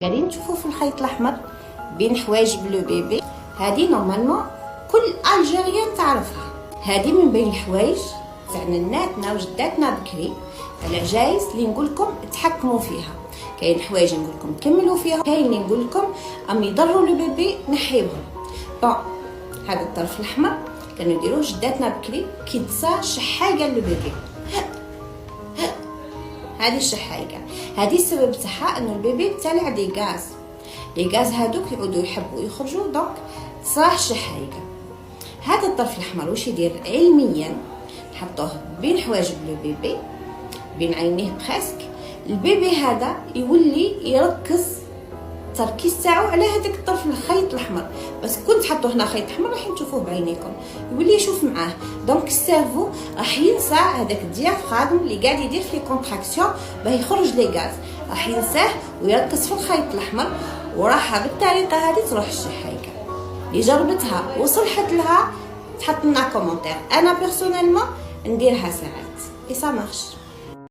قاعدين تشوفوا في الخيط الاحمر بين حوايج بلو بيبي. هذه نورمالمون كل الجيريان تعرفها. هذه من بين الحوايج تاع ناتنا وجداتنا بكري، العجايز اللي نقول لكم تحكموا فيها. كاين حوايج نقول لكم كملوا فيها، كاين اللي نقول لكم ام يضروا البيبي نحيوهم. بون هذا الطرف الاحمر كانوا يديروه جداتنا بكري كي تصا شحاقه للبيبي. هذه الشحايقه هذه السبب تاعها انه البيبي طالع دي غاز هذوك يعودوا يحبوا يخرجوا، دونك صراح شحايقه. هذا الطرف الاحمر واش يدير علميا؟ نحطوه بين حواجب البيبي بين عينيه بريسك. البيبي هذا يولي يركز التركيز تاعو على هذاك الطرف الخيط الاحمر، بس كنت تحطوه هنا خيط احمر راح تشوفوه بعينيكم يولي يشوف معاه. دونك السيرفو راح ينسى هذاك الديافراغم اللي قاعد يدير في كونتراكسيون باه يخرج لي غاز، راح ينساه ويركز في الخيط الاحمر، وراح بالطريقه هذه تروح الشحايقه. اللي جربتها وصلحت لها تحط لنا كومونتير. انا بيرسونيلمون نديرها ساعات اي سا مارش.